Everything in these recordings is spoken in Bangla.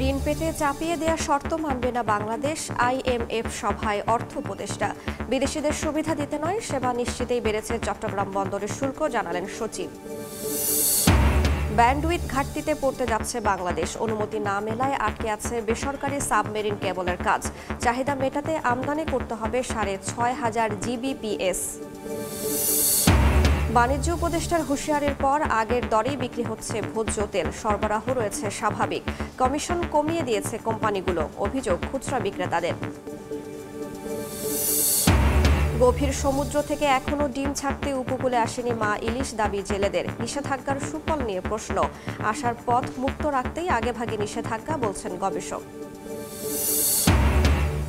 ঋণ পেতে চাপিয়ে দেয়া শর্ত মানবে না বাংলাদেশ। IMF সভায় অর্থ উপদেষ্টা। বিদেশিদের সুবিধা দিতে নয়, সেবা নিশ্চিতেই বেড়েছে চট্টগ্রাম বন্দরের শুল্ক, জানালেন সচিব। ব্যান্ডউইথ ঘাটতিতে পড়তে যাচ্ছে বাংলাদেশ। অনুমতি না মেলায় আটকে আছে বেসরকারি সাবমেরিন কেবলের কাজ। চাহিদা মেটাতে আমদানি করতে হবে ৬,৫০০ GBPS। বাণিজ্য উপদেষ্টার হুঁশিয়ারির পর আগের দরেই বিক্রি হচ্ছে ভোজ্য তেল। সরবরাহ রয়েছে স্বাভাবিক। কমিশন কমিয়ে দিয়েছে কোম্পানিগুলো, অভিযোগ খুচরা বিক্রেতাদের। গভীর সমুদ্র থেকে এখনো ডিম ছাড়তে উপকূলে আসেনি মা ইলিশ, দাবি জেলেদের। নিষেধাজ্ঞার সুফল নিয়ে প্রশ্ন। আসার পথ মুক্ত রাখতেই আগেভাগে নিষেধাজ্ঞা, বলছেন গবেষক।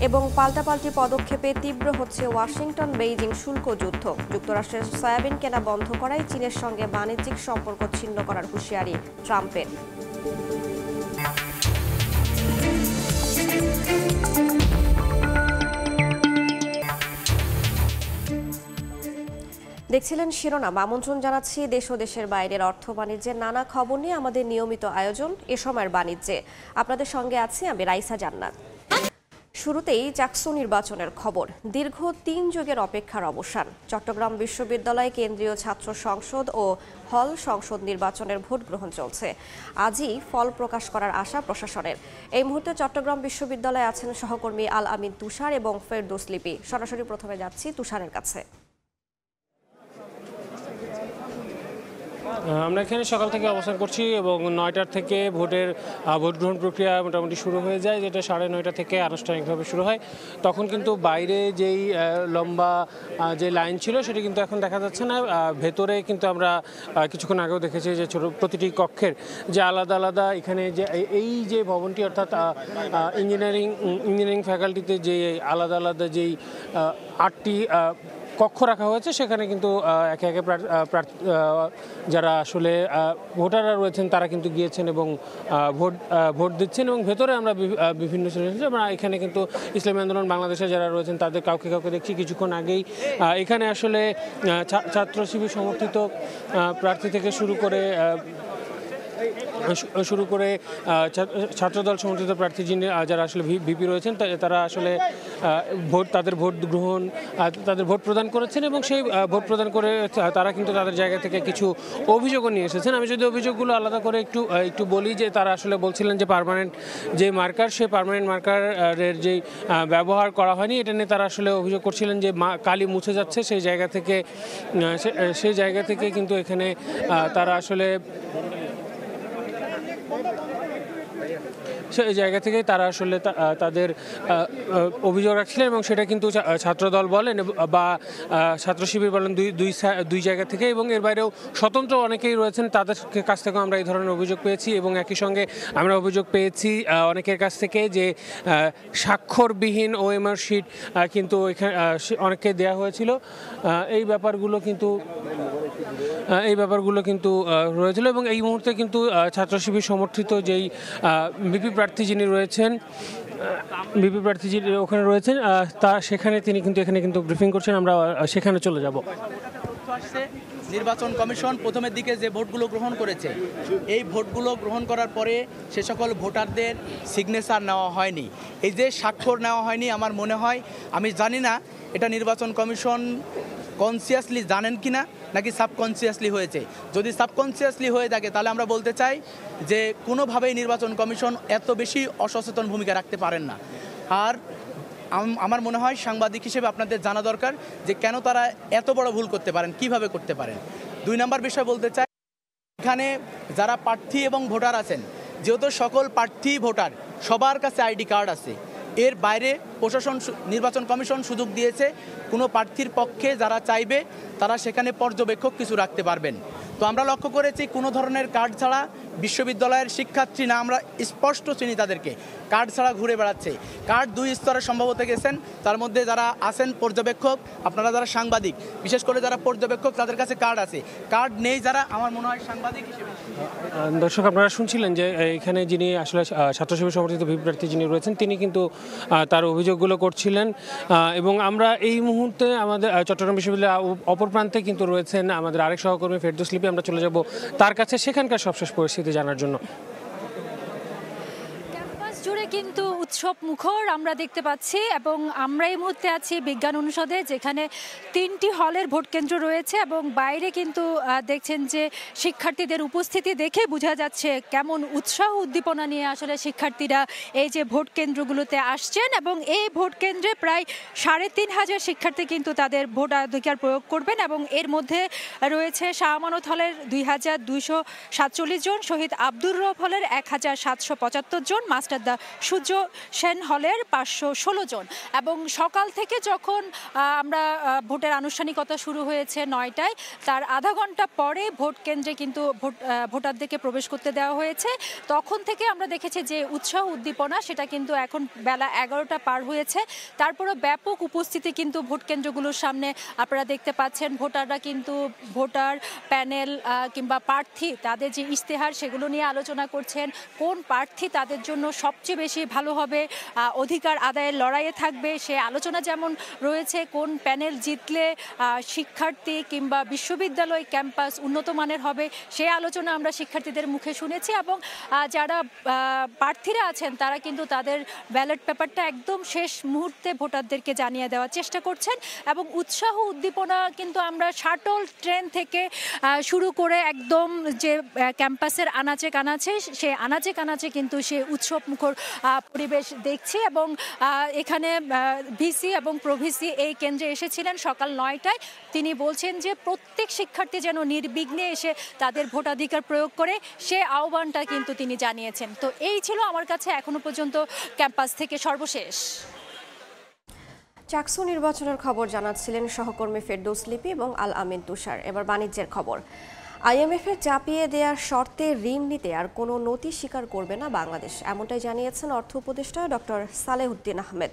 এবং পাল্টাপাল্টি পদক্ষেপে তীব্র হচ্ছে ওয়াশিংটন বেইজিং শুল্ক যুদ্ধ। যুক্তরাষ্ট্রের সয়াবিন কেনা বন্ধ করায় চীনের সঙ্গে বাণিজ্যিক সম্পর্ক ছিন্ন করার হুঁশিয়ারি ট্রাম্পের। দেখছিলেন শিরোনাম। আমন্ত্রণ জানাচ্ছি দেশ ও দেশের বাইরের অর্থ বাণিজ্যের নানা খবর নিয়ে আমাদের নিয়মিত আয়োজন এ সময়ের বাণিজ্যে। আপনাদের সঙ্গে আছি আমি রাইসা জান্নাত। শুরুতেই চাকসু নির্বাচনের খবর। দীর্ঘ ৩ যুগের অপেক্ষার অবসান। চট্টগ্রাম বিশ্ববিদ্যালয় কেন্দ্রীয় ছাত্র সংসদ ও হল সংসদ নির্বাচনের ভোট গ্রহণ চলছে। আজই ফল প্রকাশ করার আশা প্রশাসনের। এই মুহূর্তে চট্টগ্রাম বিশ্ববিদ্যালয়ে আছেন সহকর্মী আল আমিন তুষার এবং ফেরদৌস লিপি। সরাসরি প্রথমে যাচ্ছি তুষারের কাছে। আমরা এখানে সকাল থেকে অবস্থান করছি এবং 9টার থেকে ভোট গ্রহণ প্রক্রিয়া মোটামুটি শুরু হয়ে যায়, যেটা 9:30 থেকে আনুষ্ঠানিকভাবে শুরু হয়। তখন কিন্তু বাইরে যেই লম্বা যে লাইন ছিল সেটি কিন্তু এখন দেখা যাচ্ছে না। ভেতরে কিন্তু আমরা কিছুক্ষণ আগেও দেখেছি যে প্রতিটি কক্ষের যে আলাদা আলাদা এখানে যে এই যে ভবনটি, অর্থাৎ ইঞ্জিনিয়ারিং ফ্যাকাল্টিতে যে আলাদা আলাদা যেই 8টি কক্ষ রাখা হয়েছে, সেখানে কিন্তু একে একে যারা আসলে ভোটাররা রয়েছেন তারা কিন্তু গিয়েছেন এবং ভোট দিচ্ছেন। এবং ভেতরে আমরা বিভিন্ন আমরা এখানে কিন্তু ইসলামী আন্দোলন বাংলাদেশে যারা রয়েছেন তাদের কাউকে দেখছি। কিছুক্ষণ আগেই এখানে আসলে ছাত্র শিবির সমর্থিত প্রার্থী থেকে শুরু করে ছাত্রদল সমর্থিত প্রার্থী যারা আসলে ভিপি রয়েছেন তারা আসলে তাদের ভোট প্রদান করেছেন এবং সেই ভোট প্রদান করে তারা কিন্তু তাদের জায়গা থেকে কিছু অভিযোগও নিয়ে এসেছেন। আমি যদি অভিযোগগুলো আলাদা করে একটু বলি, যে তারা আসলে বলছিলেন যে পার্মানেন্ট যে মার্কার, সেই পার্মানেন্ট মার্কারের যেই ব্যবহার করা হয়নি, এটা নিয়ে তারা আসলে অভিযোগ করছিলেন যে কালি মুছে যাচ্ছে। সেই জায়গা থেকে কিন্তু এখানে তারা আসলে সেই জায়গা থেকেই তারা আসলে তাদের অভিযোগ রাখছিলেন এবং সেটা কিন্তু ছাত্রদল বলেন বা ছাত্র শিবির বলেন, দুই জায়গা থেকে। এবং এর বাইরেও স্বতন্ত্র অনেকেই রয়েছেন, তাদের কাছ থেকেও আমরা এই ধরনের অভিযোগ পেয়েছি। এবং একই সঙ্গে আমরা অভিযোগ পেয়েছি অনেকের কাছ থেকে যে স্বাক্ষরবিহীন OMR শিট কিন্তু এখানে অনেককে দেওয়া হয়েছিল। এই ব্যাপারগুলো কিন্তু রয়েছিল। এবং এই মুহূর্তে কিন্তু ছাত্র শিবির সমর্থিত যেই বিপি প্রার্থী যিনি ওখানে রয়েছেন সেখানে তিনি কিন্তু এখানে কিন্তু ব্রিফিং করছেন। আমরা সেখানে চলে যাব। নির্বাচন কমিশন প্রথমের দিকে যে ভোটগুলো গ্রহণ করেছে, এই ভোটগুলো গ্রহণ করার পরে সে সকল ভোটারদের সিগনেচার নেওয়া হয়নি, এই যে স্বাক্ষর নেওয়া হয়নি। আমার মনে হয়, আমি জানি না এটা নির্বাচন কমিশন কনসিয়াসলি জানেন কিনা নাকি সাবকনসিয়াসলি হয়েছে। যদি সাবকনসিয়াসলি হয়ে থাকে তাহলে আমরা বলতে চাই যে কোনোভাবেই নির্বাচন কমিশন এত বেশি অসচেতন ভূমিকা রাখতে পারেন না। আর আমার মনে হয় সাংবাদিক হিসেবে আপনাদের জানা দরকার যে কেন তারা এত বড় ভুল করতে পারেন, কিভাবে করতে পারেন। 2 নম্বর বিষয় বলতে চাই, এখানে যারা প্রার্থী এবং ভোটার আছেন, যেহেতু সকল প্রার্থী ভোটার সবার কাছে আইডি কার্ড আছে, এর বাইরে নির্বাচন কমিশন সুযোগ দিয়েছে কোনো প্রার্থীর পক্ষে যারা চাইবে তারা সেখানে পর্যবেক্ষক কিছু রাখতে পারবেন। তো আমরা লক্ষ্য করেছি কোনো ধরনের কার্ড ছাড়া বিশ্ববিদ্যালয়ের শিক্ষার্থী না, আমরা স্পষ্ট চিনি তাদেরকে, কার্ড ছাড়া ঘুরে বেড়াচ্ছে। কার্ড 2 স্তরে সম্ভবত গেছেন, তার মধ্যে যারা আছেন পর্যবেক্ষক, আপনারা যারা সাংবাদিক, বিশেষ করে যারা পর্যবেক্ষক তাদের কাছে কার্ড আছে, কার্ড নেই যারা, আমার মনে হয় সাংবাদিক হিসেবে। দর্শক, আপনারা শুনছিলেন যে এখানে যিনি আসলে ছাত্র শিবির সমর্থিত ভিপি প্রার্থী যিনি রয়েছেন তিনি কিন্তু তার অভিযোগগুলো করছিলেন। এবং আমরা এই মুহূর্তে আমাদের চট্টগ্রাম বিশ্ববিদ্যালয়ের অপর প্রান্তে কিন্তু রয়েছেন আমাদের আরেক সহকর্মী ফেরদৌস লিপি। আমরা চলে যাব তার কাছে সেখানকার সবশেষ পরিস্থিতি জানার জন্য। জুড়ে কিন্তু উৎসব মুখর আমরা দেখতে পাচ্ছি এবং আমরা এই মুহূর্তে আছি বিজ্ঞান অনুষদে, যেখানে 3টি হলের ভোট কেন্দ্র রয়েছে এবং বাইরে কিন্তু দেখছেন যে শিক্ষার্থীদের উপস্থিতি দেখে বোঝা যাচ্ছে কেমন উৎসাহ উদ্দীপনা নিয়ে আসলে শিক্ষার্থীরা এই যে ভোট কেন্দ্রগুলোতে আসছেন। এবং এই ভোট কেন্দ্রে প্রায় 3500 শিক্ষার্থী কিন্তু তাদের ভোটাধিকার প্রয়োগ করবেন এবং এর মধ্যে রয়েছে শাহ আমানত হলের 2247 জন, শহীদ আব্দুর রব হলের 1775 জন, মাস্টারদা সূর্য সেন হলের 516 জন। এবং সকাল থেকে যখন আমরা ভোটের আনুষ্ঠানিকতা শুরু হয়েছে 9টায়, তার আধা ঘন্টা পরে ভোট কেন্দ্রে কিন্তু ভোটারদেরকে প্রবেশ করতে দেওয়া হয়েছে। তখন থেকে আমরা দেখেছি যে উৎসাহ উদ্দীপনা সেটা কিন্তু এখন বেলা 11টা পার হয়েছে, তারপরও ব্যাপক উপস্থিতি কিন্তু ভোট কেন্দ্রগুলোর সামনে আপনারা দেখতে পাচ্ছেন। ভোটাররা কিন্তু ভোটার প্যানেল কিংবা প্রার্থী তাদের যে ইশতেহার সেগুলো নিয়ে আলোচনা করছেন, কোন প্রার্থী তাদের জন্য সবচেয়ে বেশি ভালো হবে, অধিকার আদায়ের লড়াইয়ে থাকবে সে আলোচনা যেমন রয়েছে, কোন প্যানেল জিতলে শিক্ষার্থী কিংবা বিশ্ববিদ্যালয় ক্যাম্পাস উন্নত মানের হবে সেই আলোচনা আমরা শিক্ষার্থীদের মুখে শুনেছি। এবং যারা প্রার্থীরা আছেন তারা কিন্তু তাদের ব্যালট পেপারটা একদম শেষ মুহূর্তে ভোটারদেরকে জানিয়ে দেওয়ার চেষ্টা করছেন। এবং উৎসাহ উদ্দীপনা কিন্তু আমরা শাটল ট্রেন থেকে শুরু করে একদম যে ক্যাম্পাসের আনাচে কানাচে সে আনাচে কানাচে কিন্তু সে উৎসব মুখর পরিবেশ দেখছি। এবং এখানে ভিসি এবং প্রভিসি এই কেন্দ্রে এসেছিলেন সকাল 9টায়। তিনি বলছেন যে প্রত্যেক শিক্ষার্থী যেন নির্বিঘ্নে এসে তাদের ভোটাধিকার প্রয়োগ করে সে আহ্বানটা কিন্তু তিনি জানিয়েছেন। তো এই ছিল আমার কাছে এখনো পর্যন্ত ক্যাম্পাস থেকে সর্বশেষ। চাকসু নির্বাচনের খবর জানাচ্ছিলেন সহকর্মী ফেরদৌস লিপি এবং আল আমিন তুষার। এবার বাণিজ্যের খবর। আইএমএফের চাপিয়ে দেওয়ার শর্তে ঋণ নিতে আর কোনো নতি স্বীকার করবে না বাংলাদেশ, এমনটাই জানিয়েছেন অর্থ উপদেষ্টা ডক্টর সালেহুদ্দিন আহমেদ।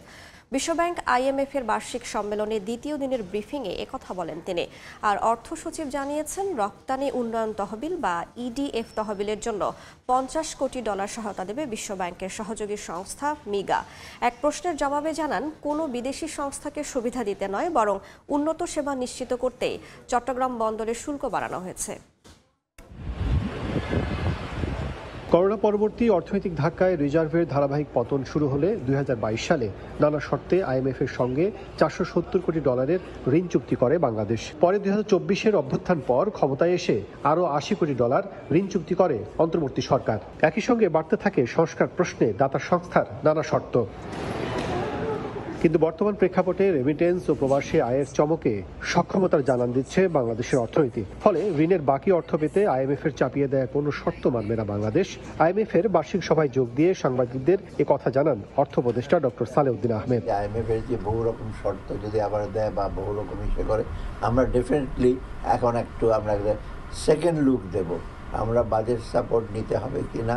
বিশ্বব্যাংক আইএমএফের বার্ষিক সম্মেলনে দ্বিতীয় দিনের ব্রিফিংয়ে একথা বলেন তিনি। আর অর্থ সচিব জানিয়েছেন রপ্তানি উন্নয়ন তহবিল বা ইডিএফ তহবিলের জন্য $50 কোটি সহায়তা দেবে বিশ্বব্যাংকের সহযোগী সংস্থা মিগা। এক প্রশ্নের জবাবে জানান, কোনো বিদেশি সংস্থাকে সুবিধা দিতে নয়, বরং উন্নত সেবা নিশ্চিত করতেই চট্টগ্রাম বন্দরের শুল্ক বাড়ানো হয়েছে। করোনা পরবর্তী অর্থনৈতিক ধাক্কায় রিজার্ভের ধারাবাহিক পতন শুরু হলে 2022 সালে নানা শর্তে আইএমএফের সঙ্গে $470 কোটি ঋণ চুক্তি করে বাংলাদেশ। পরে 2024-এর অভ্যুত্থান পর ক্ষমতায় এসে আরও $80 কোটি ঋণ চুক্তি করে অন্তর্বর্তী সরকার। একই সঙ্গে বাড়তে থাকে সংস্কার প্রশ্নে দাতা সংস্থার নানা শর্ত। কিন্তু বর্তমান প্রেক্ষাপটে রেমিটেন্স ও প্রবাসী আয়ের চমকে সক্ষমতার জানান দিচ্ছে বাংলাদেশের অর্থনীতি। ফলে ঋণের বাকি অর্থ পেতে আইএমএফ এর চাপিয়ে দেয়া কোনো শর্ত মানবে না বাংলাদেশ। আইএমএফ এর বার্ষিক সভায় যোগ দিয়ে সাংবাদিকদের এ কথা জানান অর্থ উপদেষ্টা ডক্টর সালেহুদ্দিন আহমেদ। আইএমএফ এর যে বহু রকম শর্ত যদি আবার দেয় বা বহু রকম ইসে করে, আমরা ডেফিনেটলি এখন একটু আমরা সেকেন্ড লুক দেব, আমরা বাজেট সাপোর্ট নিতে হবে কিনা,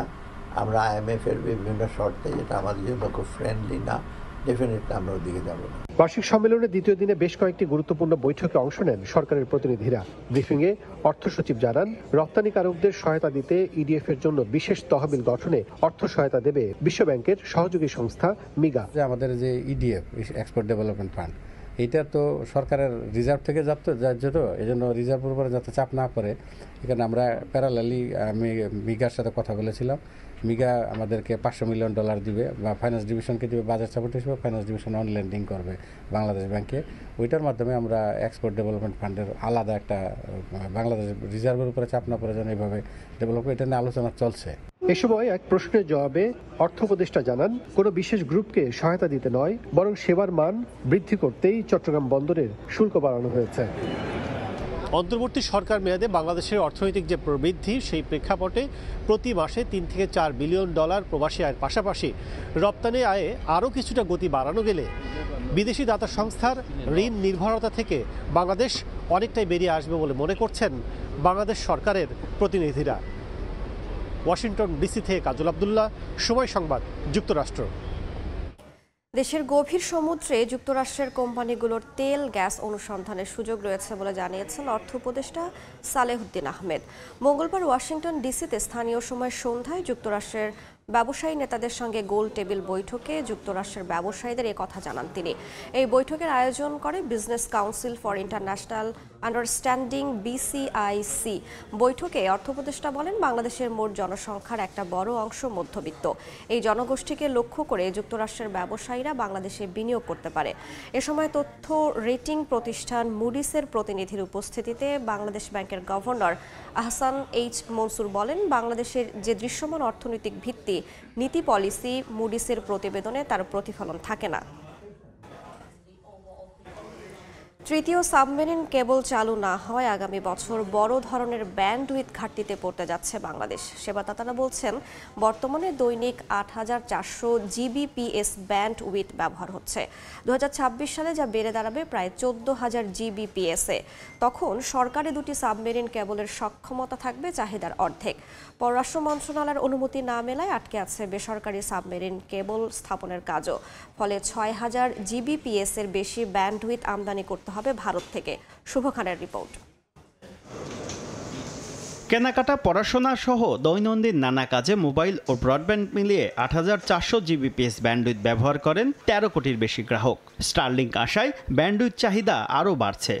আমরা আইএমএফ এর বিভিন্ন শর্তে যেটা আমাদের জন্য খুব ফ্রেন্ডলি না, আমরা ওদিকে যাব না। বার্ষিক সম্মেলনের দ্বিতীয় দিনে বেশ কয়েকটি গুরুত্বপূর্ণ বৈঠকে অংশ নেন সরকারের প্রতিনিধিরা। ব্রিফিংয়ে অর্থ সচিব জানান, রপ্তানিকারকদের সহায়তা দিতে ইডিএফ এর জন্য বিশেষ তহবিল গঠনে অর্থ সহায়তা দেবে বিশ্বব্যাংকের সহযোগী সংস্থা মিগা। আমাদের যে ইডিএফ এক্সপোর্ট ডেভেলপমেন্ট ফান্ড, এটা তো সরকারের রিজার্ভ থেকে যাচ্ছে, তো এই জন্য রিজার্ভের উপরে যাতে চাপ না পড়ে, এখানে আমরা প্যারালালি আমি মিগার সাথে কথা বলেছিলাম। মিগা আমাদেরকে $500 মিলিয়ন দিবে বা ফাইন্যান্স ডিভিশনকে দিবে বাজেট সাপোর্ট হিসেবে, ফাইন্যান্স ডিভিশন অন লেন্ডিং করবে বাংলাদেশ ব্যাংকে। ওইটার মাধ্যমে আমরা এক্সপোর্ট ডেভেলপমেন্ট ফান্ডের আলাদা একটা বাংলাদেশ রিজার্ভের উপরে চাপ না পড়ে যেন এইভাবে ডেভেলপ, এটা নিয়ে আলোচনা চলছে। এ সময় এক প্রশ্নের জবাবে অর্থ উপদেষ্টা জানান, কোনো বিশেষ গ্রুপকে সহায়তা দিতে নয়, বরং সেবার মান বৃদ্ধি করতেই চট্টগ্রাম বন্দরের শুল্ক বাড়ানো হয়েছে। অন্তর্বর্তী সরকার মেয়াদে বাংলাদেশের অর্থনৈতিক যে প্রবৃদ্ধি, সেই প্রেক্ষাপটে প্রতি মাসে $3 থেকে $4 বিলিয়ন প্রবাসী আয়ের পাশাপাশি রপ্তানি আয়ে আরও কিছুটা গতি বাড়ানো গেলে বিদেশি দাতা সংস্থার ঋণ নির্ভরতা থেকে বাংলাদেশ অনেকটাই বেরিয়ে আসবে বলে মনে করছেন বাংলাদেশ সরকারের প্রতিনিধিরা। ওয়াশিংটন ডিসি থেকে কাজল আব্দুল্লাহ, সময় সংবাদ, যুক্তরাষ্ট্র। দেশের গভীর সমুদ্রে যুক্তরাষ্ট্রের কোম্পানিগুলোর তেল গ্যাস অনুসন্ধানের সুযোগ রয়েছে বলে জানিয়েছেন অর্থ উপদেষ্টা সালেহুদ্দিন আহমেদ। মঙ্গলবার ওয়াশিংটন ডিসিতে স্থানীয় সময় সন্ধ্যায় যুক্তরাষ্ট্রের ব্যবসায়ী নেতাদের সঙ্গে গোল টেবিল বৈঠকে যুক্তরাষ্ট্রের ব্যবসায়ীদের কথা জানান তিনি। এই বৈঠকের আয়োজন করে business council for international understanding BCIC। বৈঠকে অর্থোপদেষ্টা বলেন, বাংলাদেশের মোট জনসংখ্যার একটা বড় অংশ মধ্যবিত্ত। এই জনগোষ্ঠীকে লক্ষ্য করে যুক্তরাষ্ট্রের ব্যবসায়ীরা বাংলাদেশে বিনিয়োগ করতে পারে। এ সময় তথ্য রেটিং প্রতিষ্ঠান মুডিসের প্রতিনিধির উপস্থিতিতে বাংলাদেশ ব্যাংকের গভর্নর আহসান এইচ মনসুর বলেন, বাংলাদেশের যে দৃশ্যমান অর্থনৈতিক ভিত্তি, নীতি পলিসি মুডিসের প্রতিবেদনে তার প্রতিফলন থাকে না। তৃতীয় সাবমেরিন কেবল চালু না হয় আগামী বছর বড় ধরনের ব্যান্ডউইথ ঘাটতিতে পড়তে যাচ্ছে বাংলাদেশ। সেবাদাতারা বলছেন, বর্তমানে দৈনিক ৮৪০০ GBps ব্যান্ডউইথ ব্যবহার হচ্ছে। ২০২৬ সালে যা বেড়ে দাঁড়াবে প্রায় ১৪,০০০ GBps-এ। তখন সরকারি দুটি সাবমেরিন কেবলের সক্ষমতা থাকবে চাহিদার অর্ধেক। পররাষ্ট্র মন্ত্রণালয়ের অনুমতি না মেলায় আটকে আছে বেসরকারি সাবমেরিন কেবল স্থাপনের কাজও। ফলে ৬,০০০ GBps-এর বেশি ব্যান্ডউইথ আমদানি করতে হবে ভারত থেকে। শুভ খানের রিপোর্ট। কেনাকাটা, পড়াশোনা সহ দৈনন্দিন নানা কাজে মোবাইল ও ব্রডব্যান্ড মিলিয়ে ৮৪০০ GBps ব্যান্ডউইথ ব্যবহার করেন ১৩ কোটির বেশি গ্রাহক। স্টারলিংক আসায় ব্যান্ডউইথ চাহিদা আরও বাড়ছে।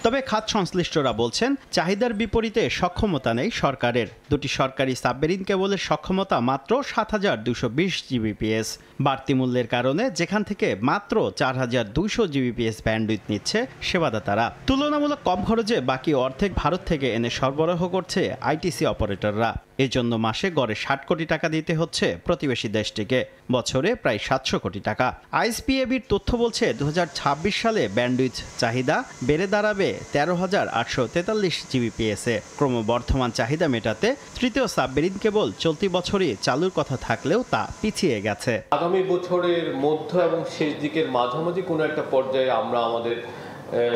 তবে খাত সংশ্লিষ্টরা বলছেন, চাহিদার বিপরীতে সক্ষমতা নেই সরকারের। দুটি সরকারি সাবমেরিন কেবলের সক্ষমতা মাত্র ৭,২২০ GBps। বাড়তি মূল্যের কারণে যেখান থেকে মাত্র ৪,২০০ GBps ব্যান্ডউইথ নিচ্ছে সেবাদাতারা, তুলনামূলক কম খরচে বাকি অর্ধেক ভারত থেকে এনে সরবরাহ করছে আইটিসি অপারেটররা। এজন্য মাসে গড়ে ৬০ কোটি টাকা দিতে হচ্ছে প্রতিবেশী দেশটিকে, বছরে প্রায় ৭০০ কোটি টাকা। আইএসপিএবির তথ্য বলছে, ২০২৬ সালে ব্যান্ডউইথ চাহিদা বেড়ে দাঁড়াবে ১৩,৮৪৩ GBps-এ। ক্রমবর্ধমান চাহিদা মেটাতে তৃতীয় সাবমেরিন কেবল চলতি বছরই চালুর কথা থাকলেও তা পিছিয়ে গেছে। আগামী বছরের মধ্য এবং শেষ দিকের মাঝামাঝি কোনো একটা পর্যায়ে আমরা আমাদের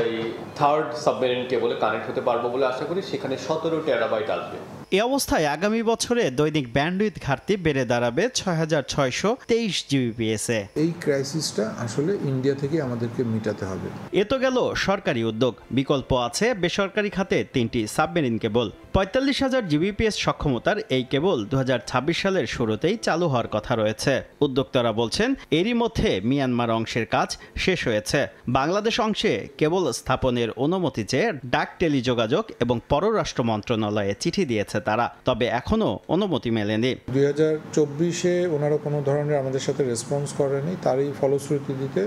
এই থার্ড সাবমেরিন কেবলে কানেক্ট হতে পারবো বলে আশা করি। সেখানে ১৭ টেরাবাইট আসবে। এ অবস্থায় আগামী বছরে দৈনিক ব্যান্ডউইথ ঘাটতি বেড়ে দাঁড়াবে ৬,৬২৩ GBps-এ। এই ক্রাইসিসটা আসলে ইন্ডিয়া থেকে আমাদেরকে মেটাতে হবে। এ তো গেল সরকারি উদ্যোগ, বিকল্প আছে বেসরকারি খাতে ৩টি সাবমেরিন কেবল। ৪৫,০০০ GBps সক্ষমতার এই কেবল ২০২৬ সালের শুরুতেই চালু হওয়ার কথা রয়েছে। উদ্যোক্তারা বলছেন, এরই মধ্যে মিয়ানমার অংশের কাজ শেষ হয়েছে। বাংলাদেশ অংশে কেবল স্থাপনের অনুমতি চেয়ে ডাক, টেলিযোগাযোগ এবং পররাষ্ট্র মন্ত্রণালয়ে চিঠি দিয়েছে তারা, তবে এখনো অনুমতি মেলেনি। ২০২৪-এ ওনারা কোনো ধরনের আমাদের সাথে রেসপন্স করেনি। তারই ফলশ্রুতিতে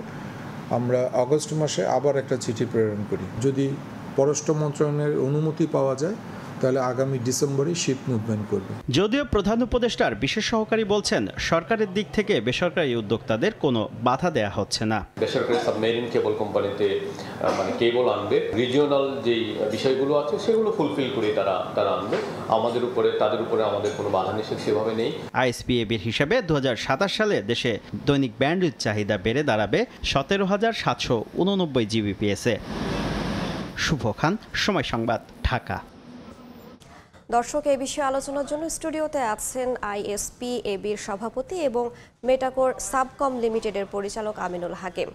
আমরা আগস্ট মাসে আবার একটা চিঠি প্রেরণ করি। যদি পররাষ্ট্র মন্ত্রণালয়ের অনুমতি পাওয়া যায় তাহলে আগামী ডিসেম্বরে শিপ মুভমেন্ট করবে। যদিও প্রধান উপদেষ্টার বিশেষ সহকারী বলছেন, সরকারের দিক থেকে বেসরকারি উদ্যোক্তাদের কোনো বাধা দেয়া হচ্ছে না। বেসরকারি সাবমেরিন কেবল কোম্পানিতে মানে কেবল আনবে, রিজিওনাল যেই বিষয়গুলো আছে সেগুলো ফুলফিল করে তারা আনবে। তাদের উপরে আমাদের কোনো বাধা নিষেধ সেভাবে নেই। আইএসপিএবির হিসাবে ২০২৭ সালে দেশে দৈনিক ব্যান্ডউইথ চাহিদা বেড়ে দাঁড়াবে ১৭,৭৮৯ GBps-এ। শুভ খান, সময় সংবাদ, ঢাকা। দর্শক, এই বিষয়ে আলোচনার জন্য স্টুডিওতে আছেন আইএসপিএবির সভাপতি এবং মেটাকোর সাবকম লিমিটেডের পরিচালক আমিনুল হাকিম।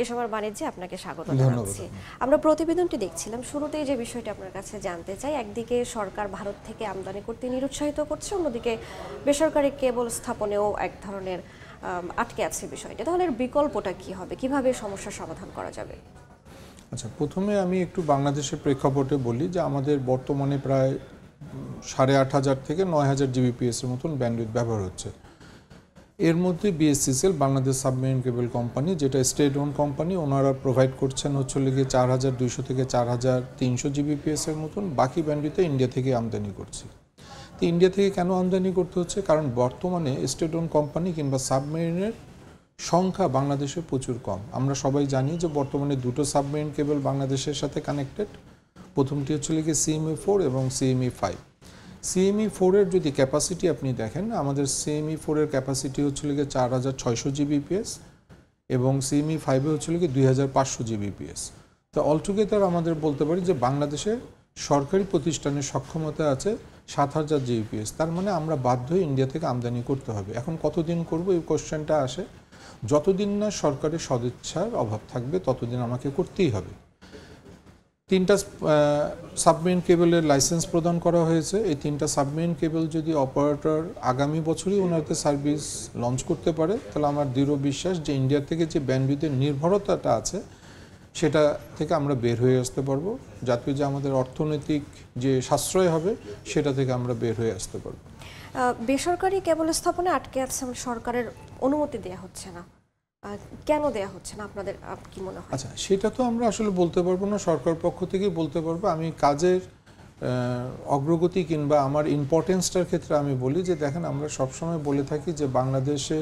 এ সময় বাণিজ্যে আপনাকে স্বাগত জানাচ্ছি। আমরা প্রতিবেদনটি দেখছিলাম, শুরুতেই যে বিষয়টি আপনার কাছে জানতে চাই, একদিকে সরকার ভারত থেকে আমদানি করতে নিরুৎসাহিত করছে, অন্যদিকে বেসরকারি কেবল স্থাপনেও এক ধরনের আটকে আছে বিষয়টি। তাহলে বিকল্পটা কি হবে, কিভাবে সমস্যার সমাধান করা যাবে? আচ্ছা, প্রথমে আমি একটু বাংলাদেশের প্রেক্ষাপটে বলি যে আমাদের বর্তমানে প্রায় ৮,৫০০ থেকে ৯,০০০ GBps-এর মতন ব্যান্ডউইথ ব্যবহার হচ্ছে। এর মধ্যে BSCCL Bangladesh submarine cable company, যেটা স্টেট ওন কোম্পানি, ওনারা প্রোভাইড করছেন হচ্ছে ৪,২০০ থেকে ৪,৩০০ GBps-এর মতন। বাকি ব্যান্ডউইথে ইন্ডিয়া থেকে আমদানি করছি। তো ইন্ডিয়া থেকে কেন আমদানি করতে হচ্ছে? কারণ বর্তমানে স্টেট ওন কোম্পানি কিংবা সাবমেরিনের সংখ্যা বাংলাদেশে প্রচুর কম। আমরা সবাই জানি যে বর্তমানে দুটো সাবমেরিন কেবল বাংলাদেশের সাথে কানেক্টেড। প্রথমটি হচ্ছে CME-4 এবং CME-5। CME-4-এর যদি ক্যাপাসিটি আপনি দেখেন, আমাদের CME-4-এর ক্যাপাসিটি হচ্ছে ৪,৬০০ GBps এবং CME-5-এ হচ্ছে ২,৫০০ GBps। তো অলটুগেদার আমাদের বলতে পারি যে বাংলাদেশে সরকারি প্রতিষ্ঠানের সক্ষমতা আছে ৭,০০০ GBps। তার মানে আমরা বাধ্য হয়ে ইন্ডিয়া থেকে আমদানি করতে হবে। এখন কতদিন করব এই কোশ্চেনটা আসে। যতদিন না সরকারের সদিচ্ছার অভাব থাকবে ততদিন আমাকে করতেই হবে। 3টা সাবমেরিন কেবলের লাইসেন্স প্রদান করা হয়েছে। এই 3টা সাবমেরিন কেবল যদি অপারেটর আগামী বছরই ওনাদের সার্ভিস লঞ্চ করতে পারে, তাহলে আমার দৃঢ় বিশ্বাস যে ইন্ডিয়া থেকে যে ব্যান্ডউইথের নির্ভরতাটা আছে সেটা থেকে আমরা বের হয়ে আসতে পারবো, যাতে যে আমাদের অর্থনৈতিক যে সাশ্রয় হবে সেটা থেকে আমরা বের হয়ে আসতে পারবো। বেসরকারি কেবল স্থাপনে আটকে আছে, সরকারের অনুমতি দেওয়া হচ্ছে না, কেন দেয়া হচ্ছে না আপনাদের কি মনে হয়? আচ্ছা, সেটা তো আমরা আসলে বলতে পারবো না, সরকার পক্ষ থেকে বলতে পারবো। আমি কাজের অগ্রগতি কিংবা আমার ইম্পর্টেন্সটার ক্ষেত্রে আমি বলি যে দেখেন, আমরা সবসময় বলে থাকি যে বাংলাদেশে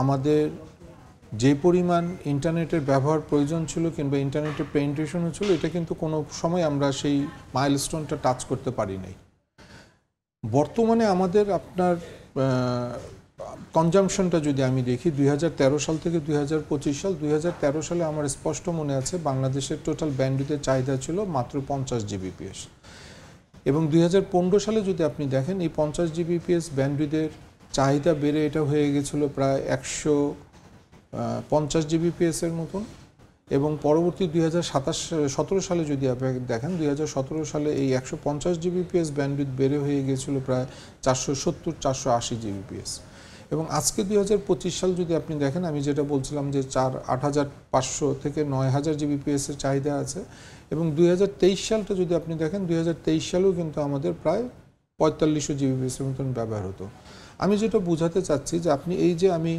আমাদের যে পরিমাণ ইন্টারনেটের ব্যবহার প্রয়োজন ছিল কিংবা ইন্টারনেটের পেনিট্রেশনও ছিল, এটা কিন্তু কোনো সময় আমরা সেই মাইলস্টোনটা টাচ করতে পারি নাই। বর্তমানে আমাদের আপনার কনজামশনটা যদি আমি দেখি 2013 সাল থেকে 2025 সাল, 2013 সালে আমার স্পষ্ট মনে আছে বাংলাদেশের টোটাল ব্যান্ডউইথের চাহিদা ছিল মাত্র 50 জিবিপিএস, এবং 2015 সালে যদি আপনি দেখেন এই 50 জিবিপিএস ব্যান্ডউইথের চাহিদা বেড়ে এটা হয়ে গেছিল প্রায় 150 জিবিপিএস এর মতন, এবং পরবর্তী 2017 সালে যদি আপনি দেখেন 2017 সালে এই 150 জিবিপিএস ব্যান্ডউইথ বেড়ে হয়ে গিয়েছিল প্রায় 470-480 জিবিপিএস, এবং আজকে 2025 সাল যদি আপনি দেখেন, আমি যেটা বলছিলাম যে 8500 থেকে 9000 জিবিপিএস এর চাহিদা আছে, এবং 2023 সালটা যদি আপনি দেখেন 2023 সালেও কিন্তু আমাদের প্রায় 4500 জিবিপিএস এর মতন ব্যবহার হতো। আমি যেটা বোঝাতে চাচ্ছি যে আপনি এই যে আমি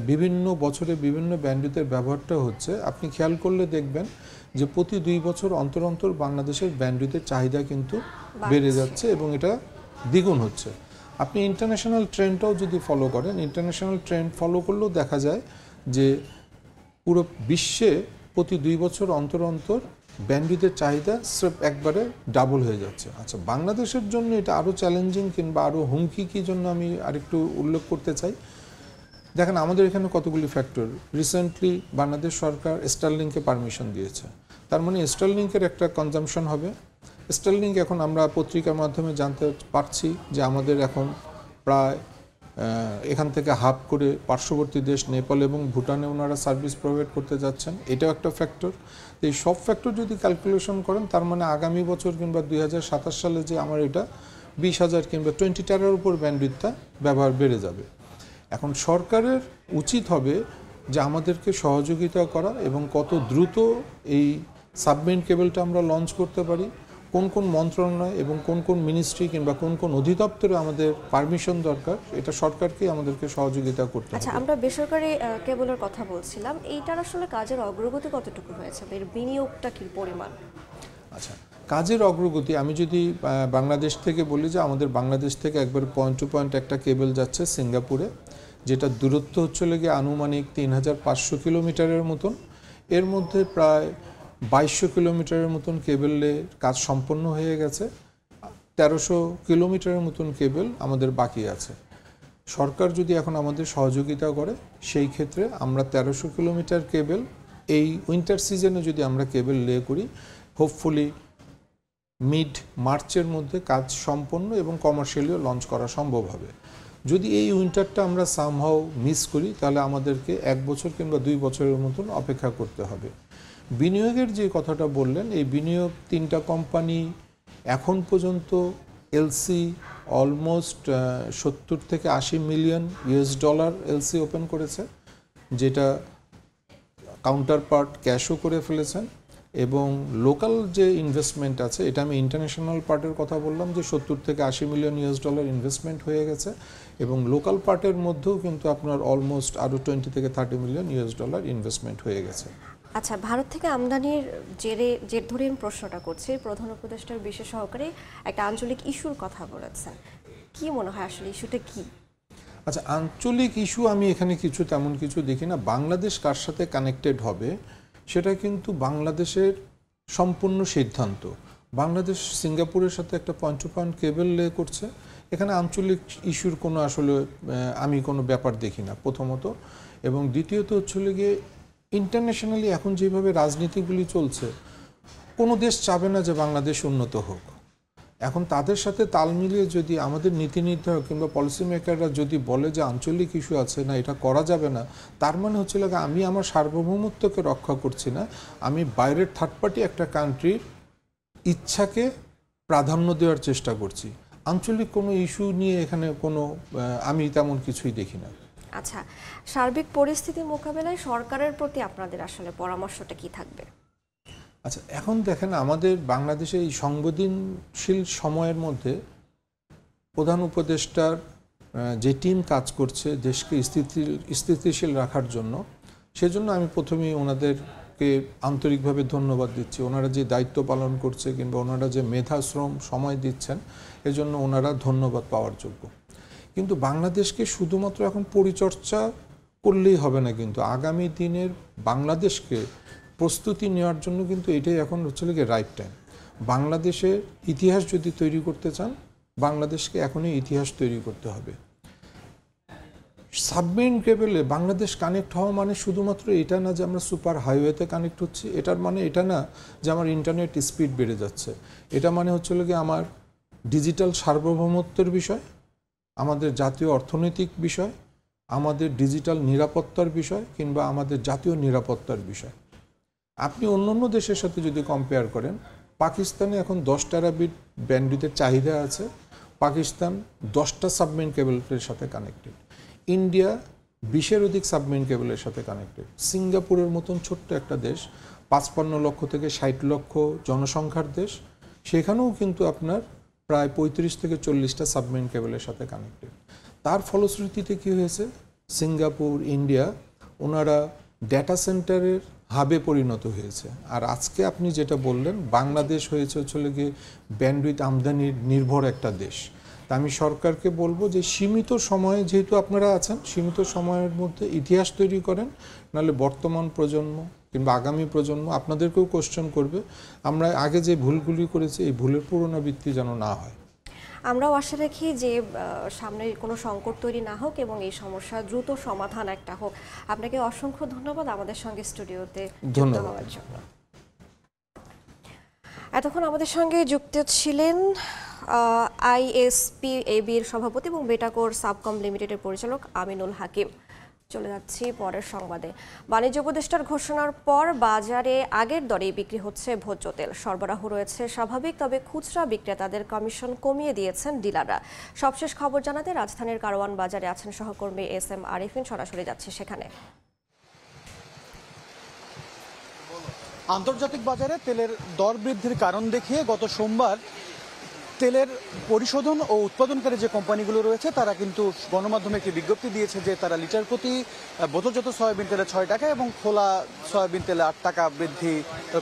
বিভিন্ন বছরে বিভিন্ন ব্যান্ডউইথের ব্যবহারটা হচ্ছে, আপনি খেয়াল করলে দেখবেন যে প্রতি 2 বছর অন্তর অন্তর বাংলাদেশের ব্যান্ডউইথের চাহিদা কিন্তু বেড়ে যাচ্ছে এবং এটা দ্বিগুণ হচ্ছে। আপনি ইন্টারন্যাশনাল ট্রেন্ডটাও যদি ফলো করেন, ইন্টারন্যাশনাল ট্রেন্ড ফলো করলেও দেখা যায় যে পুরো বিশ্বে প্রতি 2 বছর অন্তর অন্তর ব্যান্ডউইথের চাহিদা স্রেফ একবারে ডাবল হয়ে যাচ্ছে। আচ্ছা, বাংলাদেশের জন্য এটা আরও চ্যালেঞ্জিং কিংবা আরও হুমকি কী জন্য আমি আরেকটু উল্লেখ করতে চাই। দেখেন, আমাদের এখানে কতগুলি ফ্যাক্টর। রিসেন্টলি বাংলাদেশ সরকার স্টারলিংকে পারমিশন দিয়েছে, তার মানে স্টারলিংকের একটা কনজামশন হবে। স্টারলিংক এখন আমরা পত্রিকার মাধ্যমে জানতে পারছি যে আমাদের এখন প্রায় এখান থেকে হাব করে পার্শ্ববর্তী দেশ নেপাল এবং ভুটানে ওনারা সার্ভিস প্রোভাইড করতে যাচ্ছেন, এটাও একটা ফ্যাক্টর। এই সব ফ্যাক্টর যদি ক্যালকুলেশন করেন, তার মানে আগামী বছর কিংবা 2027 সালে যে আমার এটা 20,000 কিংবা 20 টাকার উপর ব্যান্ডউইথটা ব্যবহার বেড়ে যাবে। এখন সরকারের উচিত হবে যে আমাদেরকে সহযোগিতা করা এবং কত দ্রুত এই সাবমেরিন কেবলটা আমরা লঞ্চ করতে পারি, কোন কোন মন্ত্রণালয় এবং কোন কোন মিনিস্ট্রি কিংবা কোন কোন অধিদপ্তরে আমাদের পারমিশন দরকার, এটা সরকারকে আমাদেরকে সহযোগিতা করতে হবে। আচ্ছা, আমরা বেসরকারি কেবলের কথা বলছিলাম, এইটার আসলে কাজের অগ্রগতি কতটুকু হয়েছে, এর বিনিয়োগটা কি পরিমাণ? আচ্ছা, কাজের অগ্রগতি আমি যদি বাংলাদেশ থেকে বলি যে আমাদের বাংলাদেশ থেকে একবার পয়েন্ট টু পয়েন্ট একটা কেবল যাচ্ছে সিঙ্গাপুরে, যেটা দূরত্ব হচ্ছে লেগে আনুমানিক 3500 কিলোমিটারের মতন। এর মধ্যে প্রায় 2200 কিলোমিটারের মতন কেবলের কাজ সম্পন্ন হয়ে গেছে, 1300 কিলোমিটারের মতন কেবল আমাদের বাকি আছে। সরকার যদি এখন আমাদের সহযোগিতা করে, সেই ক্ষেত্রে আমরা 1300 কিলোমিটার কেবল এই উইন্টার সিজনে যদি আমরা কেবল লে করি, হোপফুলি মিড মার্চের মধ্যে কাজ সম্পন্ন এবং কমার্শিয়ালিও লঞ্চ করা সম্ভব হবে। যদি এই উইন্টারটা আমরা সামহাও মিস করি, তাহলে আমাদেরকে 1 বছর কিংবা 2 বছরের মতন অপেক্ষা করতে হবে। বিনিয়োগের যে কথাটা বললেন, এই বিনিয়োগ 3টা কোম্পানি এখন পর্যন্ত এলসি অলমোস্ট 70 থেকে 80 million US dollar LC open করেছে, যেটা কাউন্টার পার্ট ক্যাশও করে ফেলেছেন, এবং লোকাল যে ইনভেস্টমেন্ট আছে, এটা আমি ইন্টারন্যাশনাল পার্টের কথা বললাম যে 70 থেকে 80 মিলিয়ন ইউএস ডলার ইনভেস্টমেন্ট হয়ে গেছে, এবং লোকাল পার্টের মধ্যেও কিন্তু আপনার অলমোস্ট আরও 20 থেকে 30 মিলিয়ন ইউএস ডলার ইনভেস্টমেন্ট হয়ে গেছে। আচ্ছা, ভারত থেকে আমদানির জের ধরে আমি প্রশ্নটা করছি, প্রধান উপদেষ্টার বিশেষ সহকারে একটা আঞ্চলিক ইস্যুর কথা বলেছেন, কি মনে হয় আসলে ইস্যুটা কি? আচ্ছা, আঞ্চলিক ইস্যু আমি এখানে তেমন কিছু দেখি না। বাংলাদেশ কার সাথে কানেক্টেড হবে সেটা কিন্তু বাংলাদেশের সম্পূর্ণ সিদ্ধান্ত। বাংলাদেশ সিঙ্গাপুরের সাথে একটা পয়েন্ট টু পয়েন্ট কেবল লে করছে, এখানে আঞ্চলিক ইস্যুর কোনো আসলে আমি কোনো ব্যাপার দেখি না প্রথমত, এবং দ্বিতীয়ত হচ্ছে গিয়ে ইন্টারন্যাশনালি এখন যেভাবে রাজনীতিগুলি চলছে, কোনো দেশ চাবে না যে বাংলাদেশ উন্নত হোক। এখন তাদের সাথে তাল মিলিয়ে যদি আমাদের নীতি নির্ধারক কিংবা পলিসি মেকাররা যদি বলে যে আঞ্চলিক ইস্যু আছে, না এটা করা যাবে না, তার মানে হচ্ছে আমি আমার সার্বভৌমত্বকে রক্ষা করছি না, আমি বাইরের থার্ড পার্টি একটা কান্ট্রির ইচ্ছাকে প্রাধান্য দেওয়ার চেষ্টা করছি। আঞ্চলিক কোনো ইস্যু নিয়ে এখানে কোনো আমি তেমন কিছুই দেখি না। আচ্ছা, সার্বিক পরিস্থিতি মোকাবেলায় সরকারের প্রতি আপনাদের আসলে পরামর্শটা কি থাকবে? আচ্ছা, এখন দেখেন আমাদের বাংলাদেশে এই সংবেদনশীল সময়ের মধ্যে প্রধান উপদেষ্টার যে টিম কাজ করছে দেশকে স্থিতিশীল রাখার জন্য, সেজন্য আমি প্রথমেই ওনাদেরকে আন্তরিকভাবে ধন্যবাদ দিচ্ছি। ওনারা যে দায়িত্ব পালন করছে কিংবা ওনারা যে মেধা শ্রম সময় দিচ্ছেন, এজন্য ওনারা ধন্যবাদ পাওয়ার যোগ্য। কিন্তু বাংলাদেশকে শুধুমাত্র এখন পরিচর্চা করলেই হবে না, কিন্তু আগামী দিনের বাংলাদেশকে প্রস্তুতি নেওয়ার জন্য কিন্তু এটাই এখন হচ্ছে রাইট টাইম। বাংলাদেশের ইতিহাস যদি তৈরি করতে চান, বাংলাদেশকে এখনই ইতিহাস তৈরি করতে হবে। সাবমেরিন কেবলে বাংলাদেশ কানেক্ট হওয়া মানে শুধুমাত্র এটা না যে আমরা সুপার হাইওয়েতে কানেক্ট হচ্ছি, এটার মানে এটা না যে আমার ইন্টারনেট স্পিড বেড়ে যাচ্ছে। এটা মানে হচ্ছে আমার ডিজিটাল সার্বভৌমত্বের বিষয়, আমাদের জাতীয় অর্থনৈতিক বিষয়, আমাদের ডিজিটাল নিরাপত্তার বিষয় কিংবা আমাদের জাতীয় নিরাপত্তার বিষয়। আপনি অন্য দেশের সাথে যদি কম্পেয়ার করেন, পাকিস্তানে এখন 10 টেরাবিট ব্যান্ডউইথের চাহিদা আছে, পাকিস্তান 10টা সাবমেরিন কেবলের সাথে কানেক্টেড, ইন্ডিয়া 20-এর অধিক সাবমেরিন কেবলের সাথে কানেক্টেড, সিঙ্গাপুরের মতন ছোট্ট একটা দেশ 55 লক্ষ থেকে 60 লক্ষ জনসংখ্যার দেশ, সেখানেও কিন্তু আপনার প্রায় 35 থেকে 40টা সাবমেরিন কেবলের সাথে কানেক্টেড। তার ফলশ্রুতিতে কি হয়েছে, সিঙ্গাপুর, ইন্ডিয়া ওনারা ডেটা সেন্টারের হাবে পরিণত হয়েছে। আর আজকে আপনি যেটা বললেন, বাংলাদেশ হয়েছে গিয়ে ব্যান্ডউইথ আমদানির নির্ভর একটা দেশ। তা আমি সরকারকে বলবো যে সীমিত সময়ে যেহেতু আপনারা আছেন, সীমিত সময়ের মধ্যে ইতিহাস তৈরি করেন, নাহলে বর্তমান প্রজন্ম কিংবা আগামী প্রজন্ম আপনাদেরকেও কোশ্চেন করবে। আমরা আগে যে ভুলগুলি করেছি, এই ভুলের পুনরাবৃত্তি যেন না হয়। আমরাও আশা রাখি যে সামনে কোনো সংকট তৈরি না হোক এবং এই সমস্যা দ্রুত সমাধান একটা হোক। আপনাকে অসংখ্য ধন্যবাদ আমাদের সঙ্গে স্টুডিওতে যুক্ত হওয়ার জন্য। এতক্ষণ আমাদের সঙ্গে যুক্ত ছিলেন ISPAB-র সভাপতি এবং বেটাকোর সাবকম লিমিটেডের পরিচালক আমিনুল হাকিম। চলে যাচ্ছি পরের সংবাদে। বাণিজ্য উপদেষ্টার ঘোষণার পর বাজারে আগের দরেই বিক্রি হচ্ছে ভোজ্য তেল। সরবরাহ রয়েছে স্বাভাবিক, তবে খুচরা বিক্রেতাদের কমিশন কমিয়ে দিয়েছেন ডিলাররা। সবশেষ খবর জানাতে রাজধানীর কারওয়ান বাজারে আছেন সহকর্মী SM আরিফিন, সরাসরি যাচ্ছে সেখানে। আন্তর্জাতিক বাজারে তেলের দর বৃদ্ধির কারণ দেখিয়ে গত সোমবার তেলের পরিশোধন ও উৎপাদনকারী যে কোম্পানিগুলো রয়েছে তারা কিন্তু গণমাধ্যমে একটি বিজ্ঞপ্তি দিয়েছে যে তারা লিটার প্রতি বোতলজাত সয়াবিন তেলে 6 টাকা এবং খোলা সয়াবিন তেলে 8 টাকা বৃদ্ধি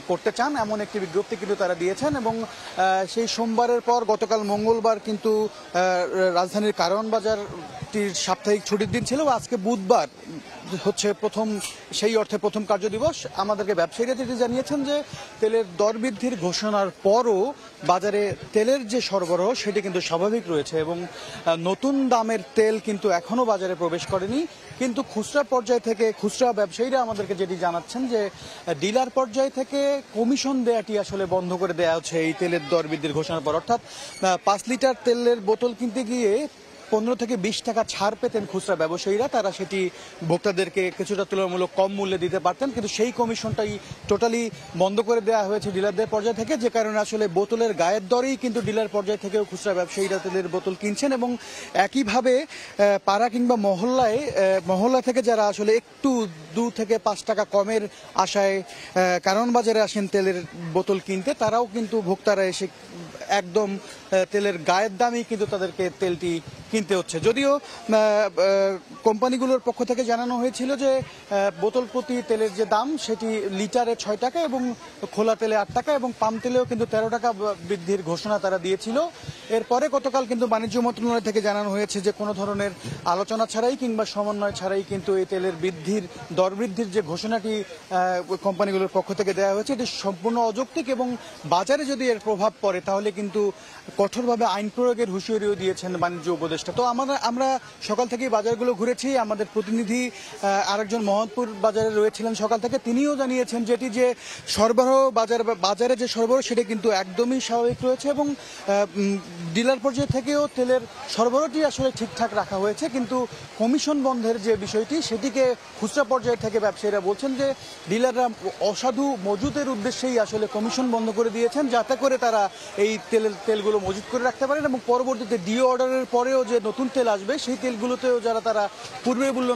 করতে চান, এমন একটি বিজ্ঞপ্তি কিন্তু তারা দিয়েছেন। এবং সেই সোমবারের পর গতকাল মঙ্গলবার কিন্তু রাজধানীর কারওয়ান বাজারটির সাপ্তাহিক ছুটির দিন ছিল। আজকে বুধবার হচ্ছে সেই অর্থে প্রথম কার্যদিবস। আমাদেরকে ব্যবসায়ীরা যেটি জানিয়েছেন যে তেলের দর বৃদ্ধির ঘোষণার পরও বাজারে তেলের যে সরবরাহ সেটি কিন্তু স্বাভাবিক রয়েছে এবং নতুন দামের তেল কিন্তু এখনো বাজারে প্রবেশ করেনি। কিন্তু খুচরা পর্যায় থেকে খুচরা ব্যবসায়ীরা আমাদেরকে যেটি জানাচ্ছেন যে ডিলার পর্যায় থেকে কমিশন দেয়াটি আসলে বন্ধ করে দেওয়া হচ্ছে এই তেলের দর বৃদ্ধির ঘোষণার পর। অর্থাৎ 5 লিটার তেলের বোতল কিনতে গিয়ে 15 থেকে 20 টাকা ছাড় পেতেন খুচরা ব্যবসায়ীরা, তারা সেটি ভোক্তাদেরকে কিছুটা তুলনামূলক কম মূল্যে দিতে পারতেন, কিন্তু সেই কমিশনটাই টোটালি বন্ধ করে দেওয়া হয়েছে ডিলারদের পর্যায় থেকে, যে কারণে আসলে বোতলের গায়ের দরেই কিন্তু ডিলার পর্যায় থেকেও খুচরা ব্যবসায়ীরা তেলের বোতল কিনছেন। এবং একইভাবে পাড়া কিংবা মহল্লা থেকে যারা আসলে একটু 2 থেকে 5 টাকা কমের আশায় কারওয়ান বাজারে আসেন তেলের বোতল কিনতে, তারাও কিন্তু ভোক্তারা এসে একদম তেলের গায়ের দামেই কিন্তু তাদেরকে তেলটি কিনতে হচ্ছে। যদিও কোম্পানিগুলোর পক্ষ থেকে জানানো হয়েছিল যে বোতল প্রতি তেলের যে দাম সেটি লিটারে 6 টাকা এবং খোলা তেলে 8 টাকা এবং পাম তেলেও কিন্তু 13 টাকা বৃদ্ধির ঘোষণা তারা দিয়েছিল। এরপরে গতকাল কিন্তু বাণিজ্য মন্ত্রণালয় থেকে জানানো হয়েছে যে কোনো ধরনের আলোচনা ছাড়াই কিংবা সমন্বয় ছাড়াই কিন্তু এই তেলের দর বৃদ্ধির যে ঘোষণাটি কোম্পানিগুলোর পক্ষ থেকে দেওয়া হয়েছে এটি সম্পূর্ণ অযৌক্তিক এবং বাজারে যদি এর প্রভাব পড়ে তাহলে কিন্তু কঠোরভাবে আইন প্রয়োগের হুঁশিয়ারিও দিয়েছেন বাণিজ্য উপদেষ্টা। চেষ্টা। তো আমরা সকাল থেকেই বাজারগুলো ঘুরেছি। আমাদের প্রতিনিধি আরেকজন মোহাম্মদপুর বাজারে রয়েছিলেন সকাল থেকে, তিনিও জানিয়েছেন যেটি যে সরবরাহ বাজারে যে সরবরাহ সেটা কিন্তু একদমই স্বাভাবিক রয়েছে এবং ডিলার পর্যায়ে থেকেও তেলের সরবরাহটি আসলে ঠিকঠাক রাখা হয়েছে। কিন্তু কমিশন বন্ধের যে বিষয়টি সেটিকে খুচরা পর্যায়ে থেকে ব্যবসায়ীরা বলছেন যে ডিলাররা অসাধু মজুতের উদ্দেশ্যেই আসলে কমিশন বন্ধ করে দিয়েছেন, যাতে করে তারা এই তেলগুলো মজুত করে রাখতে পারেন এবং পরবর্তীতে ডিও অর্ডারের পরেও যে নতুন তেল আসবে সেই তেলগুলোতেও যারা তারা পূর্বের মূল্য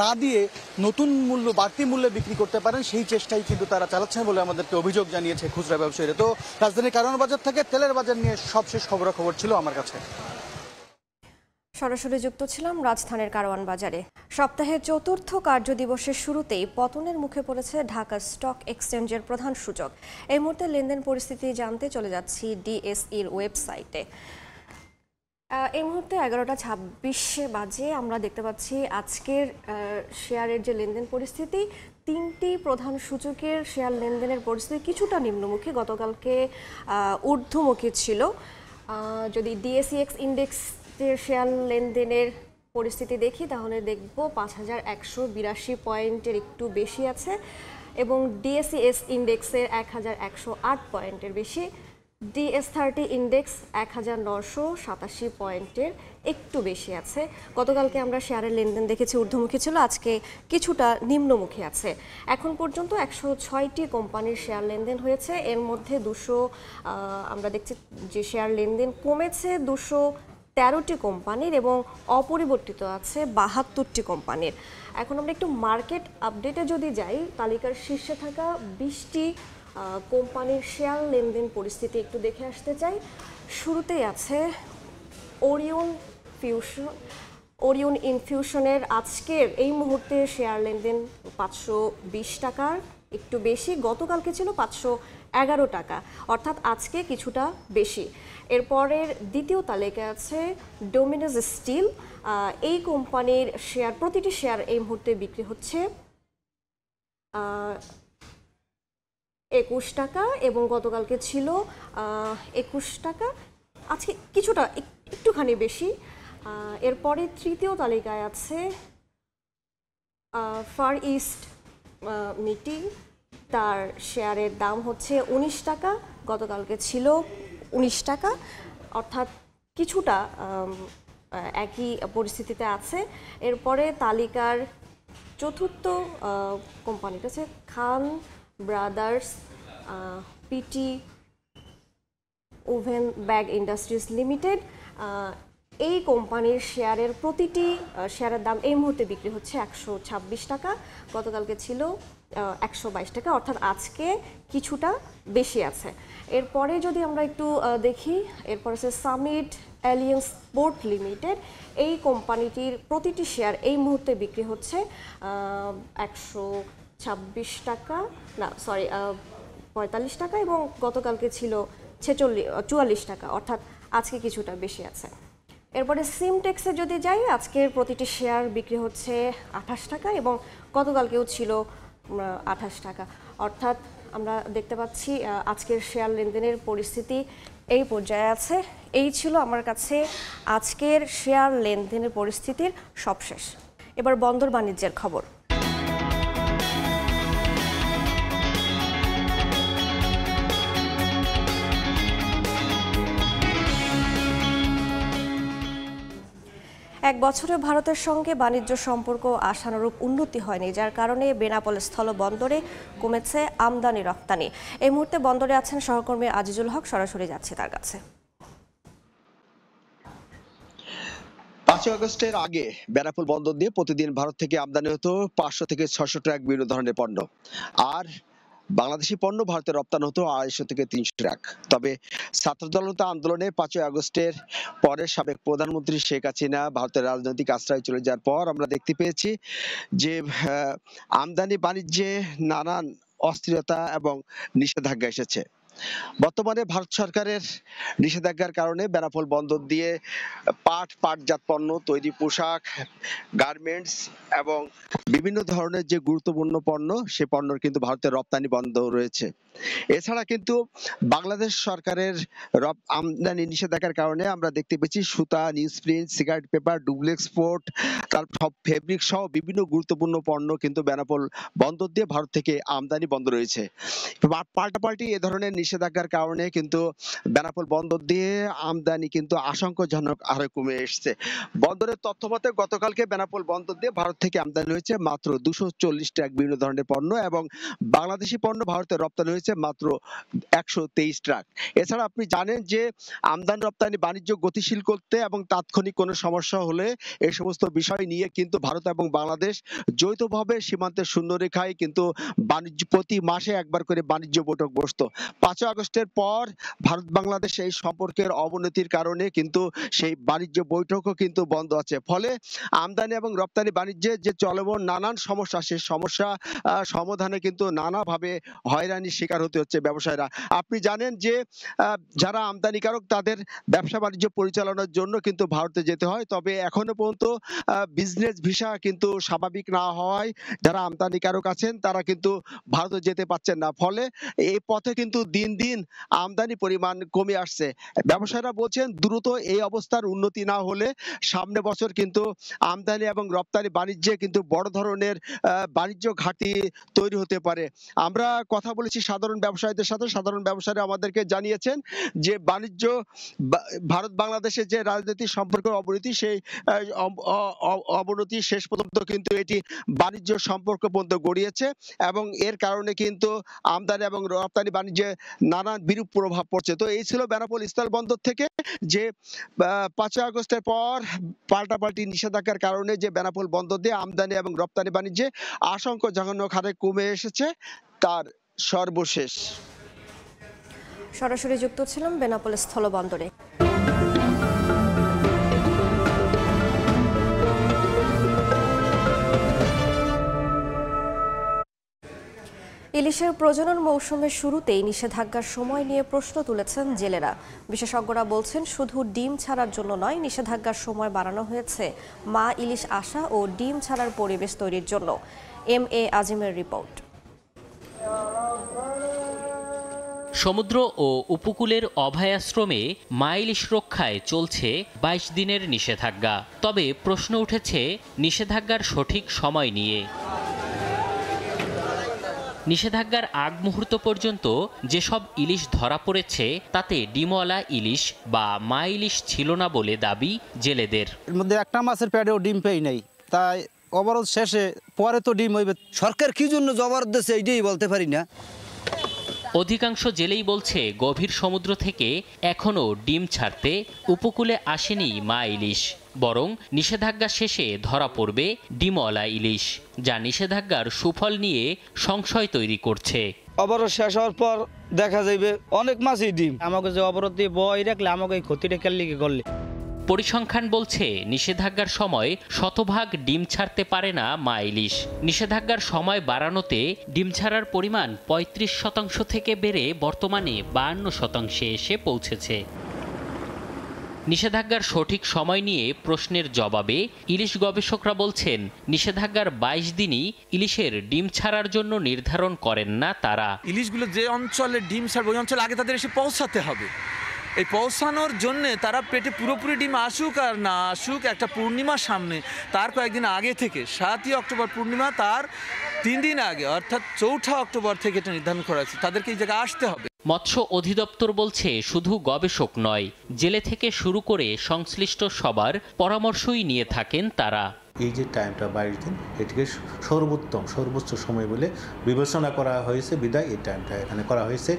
না দিয়ে নতুন মূল্য বাড়তি মূল্যে বিক্রি করতে পারেন সেই চেষ্টাই কিন্তু তারা চালাচ্ছেন বলে আমাদেরকে অভিযোগ জানিয়েছে খুচরা ব্যবসায়ীরা। তো রাজধানীর কারওয়ান বাজার থেকে তেলের বাজার নিয়ে সবশেষ খবরাখবর ছিল আমার কাছে। সরাসরি যুক্ত ছিলাম রাজধানীর কারওয়ান বাজারে। সপ্তাহের চতুর্থ কার্যদিবসের শুরুতেই পতনের মুখে পড়েছে ঢাকা স্টক এক্সচেঞ্জের প্রধান সূচক। এই মুহূর্তে লেনদেন পরিস্থিতি জানতে চলে যাচ্ছি ডিএসইর ওয়েবসাইটে। এই মুহূর্তে 11:26 বাজে। আমরা দেখতে পাচ্ছি আজকের শেয়ারের যে লেনদেন পরিস্থিতি, তিনটি প্রধান সূচকের শেয়ার লেনদেনের পরিস্থিতি কিছুটা নিম্নমুখী, গতকালকে ঊর্ধ্বমুখী ছিল। যদি ডিএসইএক্স ইন্ডেক্সের শেয়ার লেনদেনের পরিস্থিতি দেখি তাহলে দেখব 5182 পয়েন্টের একটু বেশি আছে এবং ডিএসইএস ইন্ডেক্সের 1108 পয়েন্টের বেশি। DS30 ইন্ডেক্স 1987 পয়েন্টের একটু বেশি আছে। গতকালকে আমরা শেয়ারের লেনদেন দেখেছি ঊর্ধ্বমুখী ছিল, আজকে কিছুটা নিম্নমুখী আছে। এখন পর্যন্ত 106টি কোম্পানির শেয়ার লেনদেন হয়েছে। এর মধ্যে আমরা দেখছি যে শেয়ার লেনদেন কমেছে 213টি কোম্পানির এবং অপরিবর্তিত আছে 72টি কোম্পানির। এখন আমরা একটু মার্কেট আপডেটে যদি যাই, তালিকার শীর্ষে থাকা 20টি কোম্পানির শেয়ার লেনদেন পরিস্থিতি একটু দেখে আসতে চাই। শুরুতেই আছে ওরিয়ন ইনফিউশনের আজকের এই মুহূর্তে শেয়ার লেনদেন 520 টাকার একটু বেশি, গতকালকে ছিল 511 টাকা, অর্থাৎ আজকে কিছুটা বেশি। এরপরের দ্বিতীয় তালিকায় আছে ডোমিনোস স্টিল। এই কোম্পানির শেয়ার, প্রতিটি শেয়ার এই মুহূর্তে বিক্রি হচ্ছে 21 টাকা এবং গতকালকে ছিল 21 টাকা, আজকে কিছুটা একটুখানি বেশি। এরপরে তৃতীয় তালিকায় আছে ফার ইস্ট মিটিং। তার শেয়ারের দাম হচ্ছে 19 টাকা, গতকালকে ছিল 19 টাকা, অর্থাৎ কিছুটা একই পরিস্থিতিতে আছে। এরপরে তালিকার চতুর্থ কোম্পানিটা হচ্ছে Khan brothers PT oven bag industries limited. এই কোম্পানির শেয়ারের প্রতিটি শেয়ারের দাম এই মুহূর্তে বিক্রি হচ্ছে 126 টাকা, গতকালকে ছিল 122 টাকা, অর্থাৎ আজকে কিছুটা বেশি আছে। এরপরে যদি আমরা একটু দেখি, এরপর আছে সামিট অ্যালিয়েন্স পোর্ট লিমিটেড। এই কোম্পানিটির প্রতিটি শেয়ার এই মুহূর্তে বিক্রি হচ্ছে 126 টাকা, না সরি 45 টাকা এবং গতকালকে ছিল 44 টাকা, অর্থাৎ আজকে কিছুটা বেশি আছে। এরপরে সিমটেক্সে যদি যাই, আজকের প্রতিটি শেয়ার বিক্রি হচ্ছে 28 টাকা এবং গতকালকেও ছিল 28 টাকা, অর্থাৎ আমরা দেখতে পাচ্ছি আজকের শেয়ার লেনদেনের পরিস্থিতি এই পর্যায়ে আছে। এই ছিল আমার কাছে আজকের শেয়ার লেনদেনের পরিস্থিতির সবশেষ। এবার বন্দর বাণিজ্যের খবর। এক বছরে ভারতের সঙ্গে বাণিজ্য সম্পর্ক আশানুরূপ উন্নতি হয়নি, যার কারণে বেনাপোল স্থল বন্দরে কমেছে আমদানি রপ্তানি। এই মুহূর্তে বন্দরে আছেন সহকর্মী আজিজুল হক, সরাসরি যাচ্ছে তার কাছে। 5 আগস্টের আগে বেনাপোল বন্দর দিয়ে প্রতিদিন ভারত থেকে আমদানি হতো 500 থেকে 600 ট্রাক বিভিন্ন ধরনের পণ্য, আর বাংলাদেশি পণ্য ভারতে রপ্তানি হতো 250 থেকে 300 ট্রাক। তবে ছাত্রজনতা আন্দোলনে 5 আগস্টের পরে সাবেক প্রধানমন্ত্রী শেখ হাসিনা ভারতের রাজনৈতিক আশ্রয় চলে যাওয়ার পর আমরা দেখতে পেয়েছি যে আমদানি বাণিজ্যে নানান অস্থিরতা এবং নিষেধাজ্ঞা এসেছে। বর্তমানে ভারত সরকারের নিষেধাজ্ঞার কারণে বেনাপোল বন্দর দিয়ে পাটজাত পণ্য, তৈরি পোশাক, গার্মেন্টস এবং বিভিন্ন ধরনের যে গুরুত্বপূর্ণ পণ্য সে পণ্যর কিন্তু ভারতের রপ্তানি বন্ধ রয়েছে। এছাড়া কিন্তু বাংলাদেশ সরকারের আমদানি নিষেধাজ্ঞার কারণে আমরা দেখতে পেয়েছি সুতা, newsprint, cigarette paper, double export, তারপর সব ফেব্রিক সহ বিভিন্ন গুরুত্বপূর্ণ পণ্য কিন্তু বেনাপোল বন্দর দিয়ে ভারত থেকে আমদানি বন্ধ রয়েছে। পাল্টাপাল্টি এ ধরনের নিষেধাজ্ঞার কারণে কিন্তু বেনাপোল বন্দর দিয়ে আমদানি কিন্তু আশঙ্কাজনক হারে কমে এসছে। বন্দরের তথ্য মতে গতকালকে বেনাপোল বন্দর দিয়ে ভারত থেকে আমদানি হয়েছে মাত্র 240 ট্রাক বিভিন্ন ধরনের পণ্য এবং বাংলাদেশি পণ্য ভারতে রপ্তানি হয়েছে মাত্র 123 ট্রাক। এছাড়া আপনি জানেন যে আমদানি রপ্তানি বাণিজ্য গতিশীল করতে এবং তাৎক্ষণিক কোনো সমস্যা হলে এই সমস্ত বিষয় নিয়ে কিন্তু ভারত এবং বাংলাদেশ যৌথভাবে সীমান্তের শূন্যরেখায় কিন্তু বাণিজ্য প্রতি মাসে একবার করে বাণিজ্য বৈঠক বসতো। 5 আগস্টের পর ভারত বাংলাদেশ এই সম্পর্কের অবনতির কারণে কিন্তু সেই বাণিজ্য বৈঠকও কিন্তু বন্ধ আছে। ফলে আমদানি এবং রপ্তানি বাণিজ্যে যে চলমান নানান সমস্যা, সেই সমস্যা সমাধানে কিন্তু নানাভাবে হয়রানির শিকার হতে হচ্ছে ব্যবসায়ীরা। আপনি জানেন যে যারা আমদানিকারক তাদের ব্যবসা বাণিজ্য পরিচালনার জন্য কিন্তু ভারতে যেতে হয়, তবে এখনো পর্যন্ত বিজনেস ভিসা কিন্তু স্বাভাবিক না হওয়ায় যারা আমদানিকারক আছেন তারা কিন্তু ভারতে যেতে পারছেন না। ফলে এই পথে কিন্তু দিন দিন আমদানি পরিমাণ কমে আসছে। ব্যবসায়ীরা বলছেন দ্রুত এই অবস্থার উন্নতি না হলে সামনে বছর কিন্তু আমদানি এবং রপ্তানি বাণিজ্যে কিন্তু বড় ধরনের বাণিজ্য ঘাটতি তৈরি হতে পারে। আমরা কথা বলেছি সাধারণ ব্যবসায়ীদের সাথে, সাধারণ ব্যবসায়ীরা আমাদেরকে জানিয়েছেন যে বাণিজ্য ভারত বাংলাদেশের যে রাজনৈতিক সম্পর্কের অবনতি, সেই অবনতি শেষ পর্যন্ত কিন্তু এটি বাণিজ্য সম্পর্ক পর্যন্ত গড়িয়েছে এবং এর কারণে কিন্তু আমদানি এবং রপ্তানি বাণিজ্যে নানান বিরূপ প্রভাব পড়ছে। তো এই ছিল বেনাপোল স্থল বন্দর থেকে যে 5 আগস্টের পর পাল্টাপাল্টি নিষেধাজ্ঞার কারণে যে বেনাপোল বন্দর দিয়ে আমদানি এবং রপ্তানি বাণিজ্যে আশঙ্কাজনক হারে কমে এসেছে তার সর্বশেষ। সরাসরি যুক্ত ছিলাম বেনাপোল স্থলবন্দরে। ইলিশের প্রজনন মৌসুমের শুরুতেই নিষেধাজ্ঞার সময় নিয়ে প্রশ্ন তুলেছেন জেলেরা। বিশেষজ্ঞরা বলছেন শুধু ডিম ছাড়ার জন্য নয়, নিষেধাজ্ঞার সময় বাড়ানো হয়েছে মা ইলিশ আসা ও ডিম ছাড়ার পরিবেশ তৈরির জন্য। MA আজিমের রিপোর্ট। সমুদ্র ও উপকূলের অভয়াশ্রমে মা ইলিশ রক্ষায় চলছে 22 দিনের নিষেধাজ্ঞা। তবে প্রশ্ন উঠেছে নিষেধাজ্ঞার সঠিক সময় নিয়ে। নিষেধাজ্ঞার আগ মুহূর্ত পর্যন্ত যেসব ইলিশ ধরা পড়েছে তাতে ডিমওয়ালা ইলিশ বা মা ইলিশ ছিল না বলে দাবি জেলেদের। এর মধ্যে একটা মাছের পেটেও ডিম পেই নাই, তাই অবরোধ শেষে পরে তো ডিম হইবে। সরকার কি জন্য জবরদস্ত দিচ্ছে এইটাই বলতে পারি না। অধিকাংশ জেলেই বলছে গভীর সমুদ্র থেকে এখনও ডিম ছাড়তে উপকূলে আসেনি মা ইলিশ, বরং নিষেধাজ্ঞা শেষে ধরা পড়বে ডিমওয়ালা ইলিশ, যা নিষেধাজ্ঞার সুফল নিয়ে সংশয় তৈরি করছে। অবরোধ শেষ হওয়ার পর দেখা যাবে অনেক মাছই ডিম। আমাকে যে অবরোধ দিয়ে বই রাখলে আমাকে এই ক্ষতিটা কেন করলে। পরিসংখ্যান বলছে নিষেধাজ্ঞার সময় শতভাগ ডিম ছাড়তে পারে না মা ইলিশ। নিষেধাজ্ঞার সময় বাড়ানোতে ডিম ছাড়ার পরিমাণ 35% থেকে বেড়ে বর্তমানে 52% এসে পৌঁছেছে। নিষেধাজ্ঞার সঠিক সময় নিয়ে প্রশ্নের জবাবে ইলিশ গবেষকরা বলছেন নিষেধাজ্ঞার 22 দিনই ইলিশের ডিম ছাড়ার জন্য নির্ধারণ করেন না তারা। ইলিশগুলো যে অঞ্চলে ডিম ছাড়বে ওই অঞ্চলে আগে তাদের এসে পৌঁছাতে হবে। এই পৌঁছানোর জন্য তারা পেটে পুরোপুরি ডিম আসুক আর না আসুক, একটা পূর্ণিমার সামনে তার কয়েকদিন আগে থেকে 7ই অক্টোবর পূর্ণিমা, তার 3 দিন আগে অর্থাৎ 4 অক্টোবর থেকে এটা নির্ধারণ করা হয়েছে তাদেরকে এই জায়গায় আসতে হবে। মৎস্য অধিদপ্তর বলছে শুধু গবেষক নয়, জেলে থেকে শুরু করে সংশ্লিষ্ট সবার পরামর্শই নিয়ে থাকেন তারা। এই যে টাইমটা 22 দিন, এটিকে সর্বোচ্চ সময় বলে বিবেচনা করা হয়েছে, বিধায় এই টাইমটা এখানে করা হয়েছে।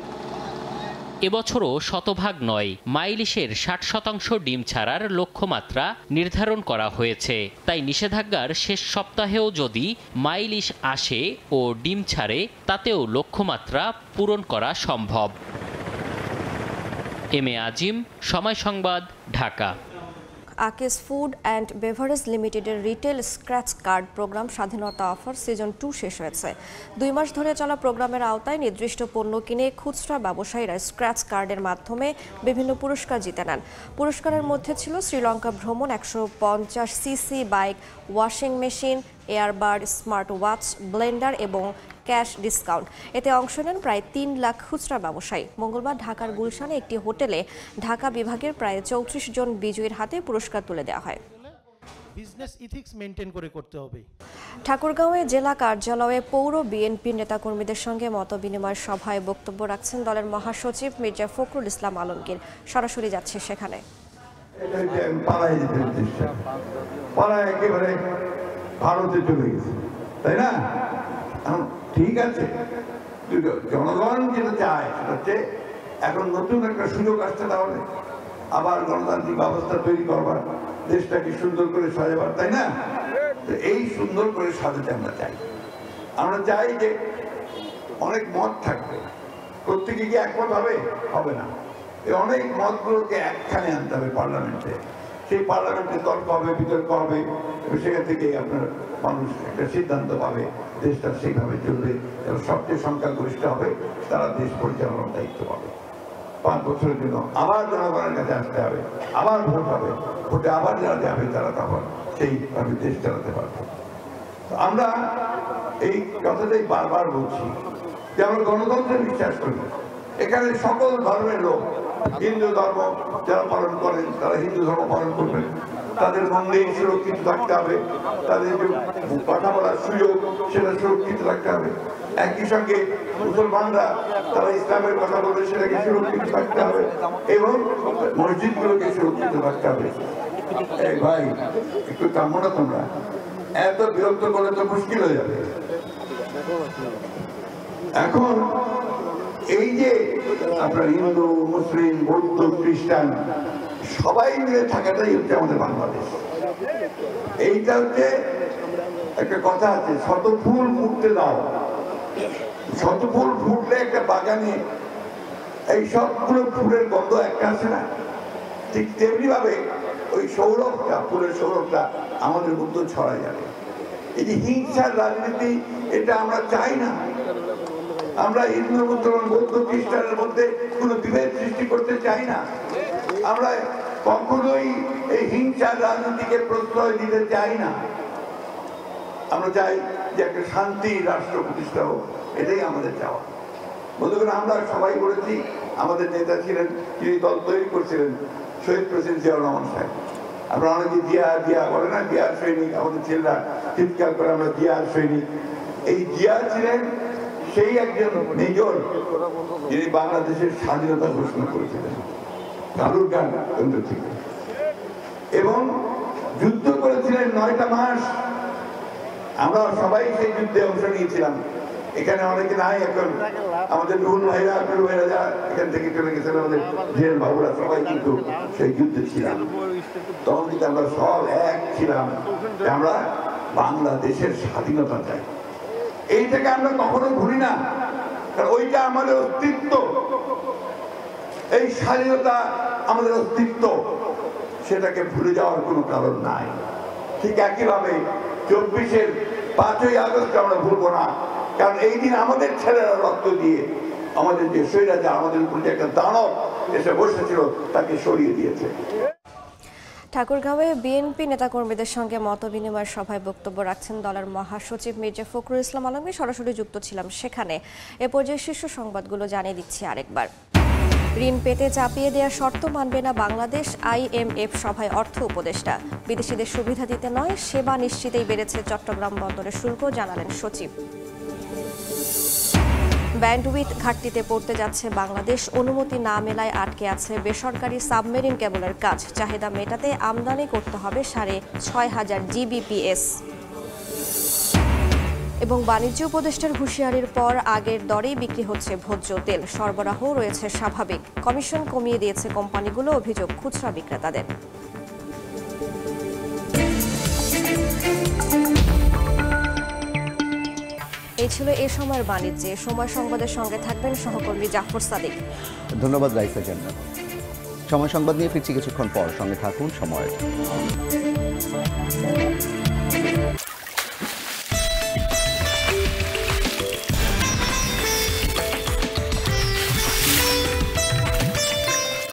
এবছরও শতভাগ নয়, মা ইলিশের 60% ডিম ছাড়ার লক্ষ্যমাত্রা নির্ধারণ করা হয়েছে। তাই নিষেধাজ্ঞার শেষ সপ্তাহেও যদি মা ইলিশ আসে ও ডিম ছাড়ে তাতেও লক্ষ্যমাত্রা পূরণ করা সম্ভব। MA আজিম, সময় সংবাদ, ঢাকা। আকিস ফুড অ্যান্ড বেভারেজ লিমিটেডের রিটেল স্ক্র্যাচ কার্ড প্রোগ্রাম স্বাধীনতা অফার সিজন 2 শেষ হয়েছে। 2 মাস ধরে চলা প্রোগ্রামের আওতায় নির্দিষ্ট পণ্য কিনে খুচরা ব্যবসায়ীরা স্ক্র্যাচ কার্ডের মাধ্যমে বিভিন্ন পুরস্কার জিতে নেন। পুরস্কারের মধ্যে ছিল শ্রীলঙ্কা ভ্রমণ, 150 CC bike, washing machine, airbud, smart watch, Blender এবং ক্যাশ ডিসকাউন্ট। এতে অংশ নেন প্রায় 3 লাখ খুচরা ব্যবসায়ী। মঙ্গলবার ঢাকার গুলশানে একটি হোটেলে ঢাকা বিভাগের প্রায় 34 জন বিজয়ীর হাতে পুরস্কার তুলে দেওয়া হয়। বিজনেস ইথিক্স মেইনটেইন করে করতে হবে। ঠাকুরগাঁওয়ে জেলা কার্যালয়ে পৌর বিএনপির নেতাকর্মীদের সঙ্গে মতবিনিময় সভায় বক্তব্য রাখছেন দলের মহাসচিব মির্জা ফখরুল ইসলাম আলমগীর। সরাসরি যাচ্ছে সেখানে। একেবারে ভারতে চলে গেছে, তাই না? ঠিক আছে, জনগণ যেটা চায় সেটা হচ্ছে এখন নতুন একটা সুযোগ আসছে, তাহলে আবার গণতান্ত্রিক ব্যবস্থা তৈরি করবার, দেশটাকে সুন্দর করে সাজাবার, তাই না? এই সুন্দর করে সাজাতে আমরা চাই। আমরা চাই যে অনেক মত থাকবে, প্রত্যেকে কি একমত হবে না। এই অনেক মতগুলোকে একখানে আনতে হবে পার্লামেন্টে। সেই পার্লামেন্টে তর্ক হবে, বিতর্ক হবে, সেখান থেকে আপনার মানুষ একটা সিদ্ধান্ত পাবে, দেশটা সেইভাবে চলবে। যারা সবচেয়ে সংখ্যাগরিষ্ঠ হবে তারা দেশ পরিচালনার দায়িত্ব পাবে। 5 বছরের জন্য আবার জনগণের কাছে আসতে হবে, আবার ভোট হবে, ভোটে আবার যারা যাবে তারা তখন সেইভাবে দেশ চালাতে পারবে। আমরা এই কথাটাই বারবার বলছি যে আমরা গণতন্ত্রে বিশ্বাস করি। এখানে সকল ধর্মের লোক, হিন্দু ধর্ম যারা পালন করেন তারা হিন্দু ধর্ম পালন করবেন, তাদের মন্দির সুরক্ষিত থাকতে হবে, তাদের যে কথা বলার সুযোগ সেটা সুরক্ষিত রাখতে হবে। একই সঙ্গে মুসলমানরা তারা ইসলামের কথা বলে সেটাকে সুরক্ষিত রাখতে হবে এবং মসজিদগুলোকে সুরক্ষিত রাখতে হবে। এই ভাই একটু কাম্য না, তোমরা এত বিরক্ত করলে তো মুশকিল হয়ে যাবে। এখন এই যে আপনার হিন্দু, মুসলিম, বৌদ্ধ, খ্রিস্টান সবাই মিলে থাকাটাই হচ্ছে আমাদের বাংলাদেশ। এইটা হচ্ছে একটা কথা আছে, শত ফুল ফুটতে দাও। শত ফুল ফুটলে একটা বাগানে এই সবগুলো ফুলের গন্ধ একটা আসে না? ঠিক তেমনি ভাবে ওই সৌরভটা, ফুলের সৌরভটা আমাদের মধ্যে ছড়া যাবে। এই যে হিংসার রাজনীতি, এটা আমরা চাই না। আমরা হিন্দু, মুসলমান, বৌদ্ধ, খ্রিস্টানের মধ্যে কোনো বিভেদ সৃষ্টি করতে চাই না। আমরা কখনোই এই হিংসার রাজনীতিকে প্রশ্রয় দিতে চাই না। আমরা চাই যে একটা শান্তি রাষ্ট্র প্রতিষ্ঠা হোক, এটাই আমাদের চাওয়া। বন্ধুগণ, আমরা সবাই বলেছি, আমাদের নেতা ছিলেন, যিনি দল তৈরি করছিলেন, শহীদ প্রেসিডেন্ট জিয়াউর রহমান সাহেব। আমরা অনেকে জিয়া জিয়া বলে না, জিয়ার সৈনিক, আমাদের ছেলেরা চিৎকার করে আমরা জিয়ার সৈনিক। এই জিয়া ছিলেন সেই একজন মেজর যিনি বাংলাদেশের স্বাধীনতা ঘোষণা করেছিলেন কালুরঘাট কেন্দ্র থেকে, এবং যুদ্ধ করেছিলেন 9টা মাস। আমরা সবাই সেই যুদ্ধে অংশ নিয়েছিলাম। এখানে অনেকে নাই এখন, আমাদের রুহুল ভাইরা, আব্দুল ভাইরা যারা এখান থেকে চলে গেছেন, আমাদের জেল বাবুরা, সবাই কিন্তু সেই যুদ্ধে ছিলাম। তখন কিন্তু আমরা সব এক ছিলাম যে আমরা বাংলাদেশের স্বাধীনতা চাই। এইটাকে আমরা কখনো ভুলি না, কারণ ওইটা আমাদের অস্তিত্ব। এই স্বাধীনতা আমাদের অস্তিত্ব, সেটাকে ভুলে যাওয়ার কোনো কারণ নাই। ঠিক একইভাবে 24-এর 5ই আগস্ট আমরা ভুলবো না, কারণ এই দিন আমাদের ছেলেরা রক্ত দিয়ে আমাদের যে স্বৈরাচার, আমাদের উপর যে একটা দানব এসে বসেছিল, তাকে সরিয়ে দিয়েছে। ঠাকুরগাঁওয়ে বিএনপি নেতাকর্মীদের সঙ্গে মতবিনিময় সভায় বক্তব্য রাখছেন দলের মহাসচিব মির্জা ফখরুল ইসলাম আলমগীর। সরাসরি যুক্ত ছিলাম সেখানে। এ পর্যায়ে শীর্ষ সংবাদগুলো জানিয়ে দিচ্ছি আরেকবার। ঋণ পেতে চাপিয়ে দেওয়া শর্ত মানবে না বাংলাদেশ, IMF সভায় অর্থ উপদেষ্টা। বিদেশিদের সুবিধা দিতে নয়, সেবা নিশ্চিতেই বেড়েছে চট্টগ্রাম বন্দরের শুল্ক, জানালেন সচিব। ব্যান্ডউইথ ঘাটতিতে পড়তে যাচ্ছে বাংলাদেশ, অনুমতি না মেলায় আটকে আছে বেসরকারি সাবমেরিন কেবলের কাজ। চাহিদা মেটাতে আমদানি করতে হবে 6,500 GBPS। এবং বাণিজ্য উপদেষ্টার হুঁশিয়ারির পর আগের দরেই বিক্রি হচ্ছে ভোজ্য তেল, সরবরাহ রয়েছে স্বাভাবিক। কমিশন কমিয়ে দিয়েছে কোম্পানিগুলো, অভিযোগ খুচরা বিক্রেতাদের। এই ছিল এ সময়ের বাণিজ্যে। সময় সংবাদের সঙ্গে থাকবেন সহকর্মী জাফর সাদিক। ধন্যবাদ রাইসা জান্নাত। সময় সংবাদ নিয়ে ফিরছি কিছুক্ষণ পর, সঙ্গে থাকুন সময়।